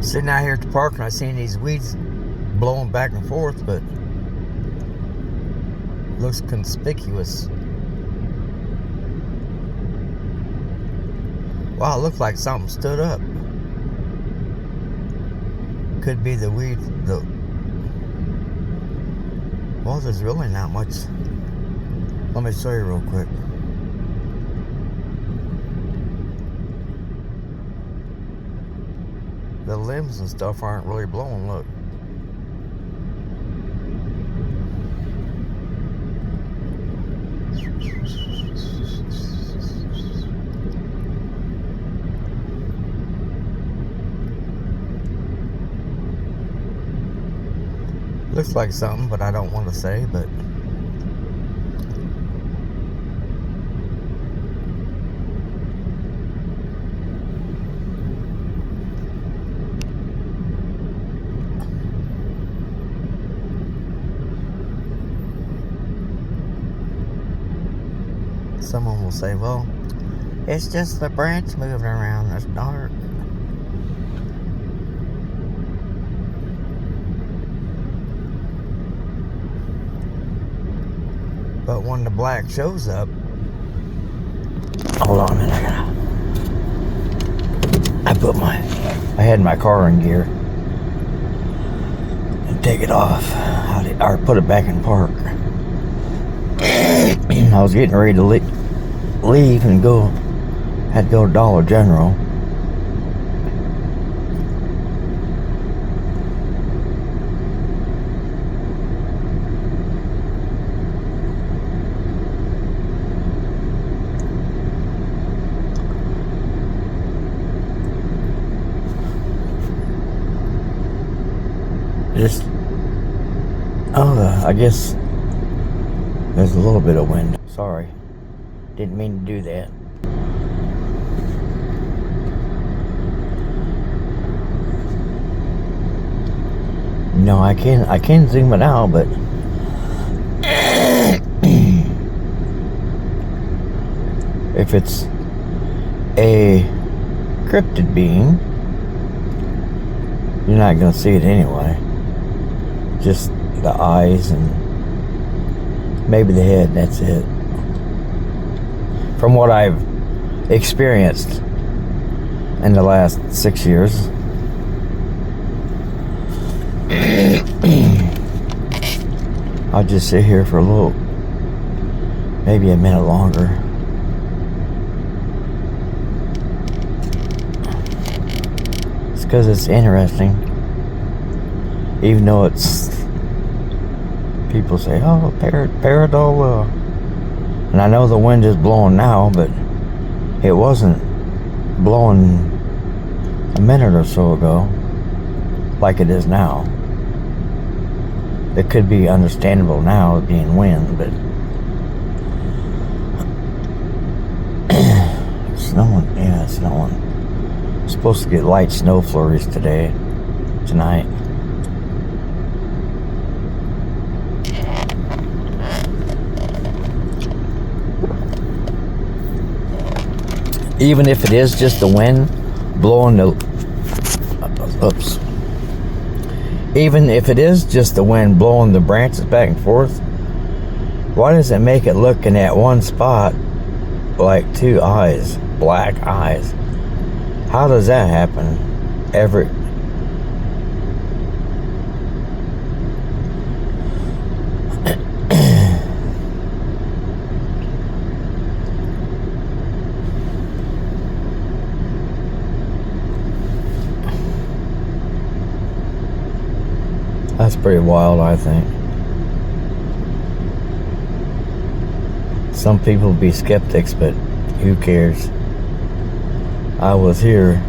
Sitting out here at the park and I seen these weeds blowing back and forth, but looks conspicuous. Wow, it looked like something stood up. Could be the weed. Well, there's really not much. Let me show you real quick. The limbs and stuff aren't really blowing, look. Looks like something, but I don't want to say, but someone will say, well, it's just the branch moving around. It's dark. But when the black shows up, hold on a minute, I had my car in gear and take it off, or put it back in park. I was getting ready to leave and had to go to Dollar General. I guess there's a little bit of wind. Sorry, didn't mean to do that. No, I can zoom it out, but if it's a cryptid being, you're not gonna see it anyway. Just the eyes and maybe the head, that's it. From what I've experienced in the last 6 years. I'll just sit here for maybe a minute longer. It's because it's interesting. Even though people say, oh, pareidolia. And I know the wind is blowing now, but it wasn't blowing a minute or so ago like it is now. It could be understandable now being wind, but snowing. Yeah, it's snowing. It's supposed to get light snow flurries tonight. Even if it is just the wind blowing even if it is just the wind blowing the branches back and forth, why does it make it look in that one spot like two eyes, black eyes? How does that happen? That's pretty wild, I think. Some people be skeptics, but who cares? I was here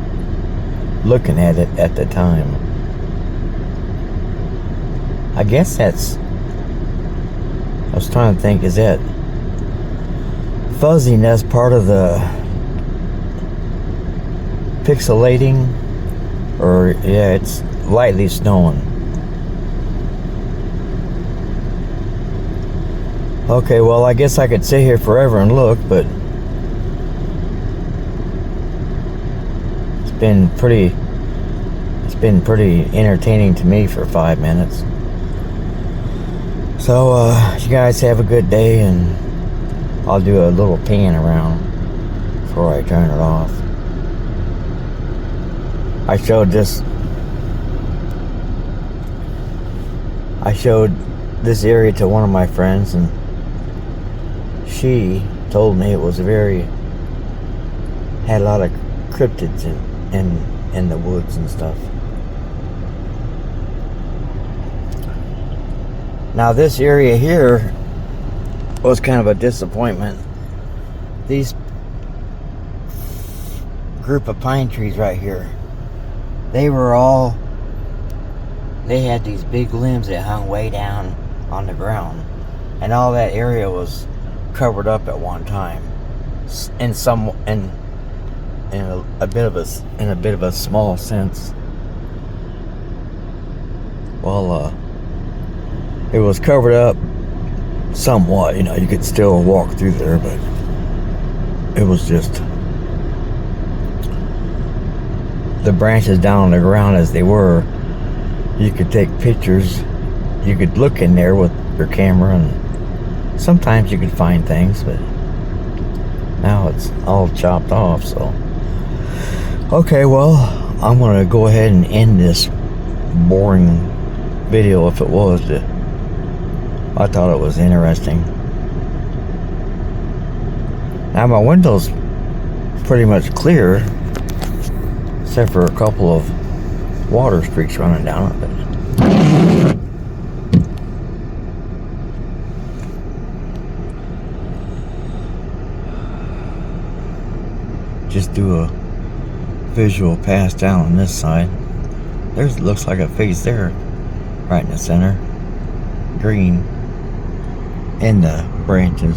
looking at it at the time. I guess I was trying to think, is that fuzziness part of the pixelating? Or, yeah, it's lightly snowing. Okay, well, I guess I could sit here forever and look, but it's been pretty entertaining to me for 5 minutes. So, you guys have a good day, and I'll do a little pan around before I turn it off. I showed this area to one of my friends, and she told me it was had a lot of cryptids in the woods and stuff. Now this area here was kind of a disappointment. These group of pine trees right here, they had these big limbs that hung way down on the ground, and all that area was covered up at one time in a bit of a small sense. Well, it was covered up somewhat, you could still walk through there, but it was just the branches down on the ground as they were. You could take pictures, you could look in there with your camera, and sometimes you could find things, but now it's all chopped off. So okay, well, I'm gonna go ahead and end this boring video, if it was. I thought it was interesting. Now my window's pretty much clear, except for a couple of water streaks running down it. Just do a visual pass down on this side. Looks like a face there, right in the center, green in the branches.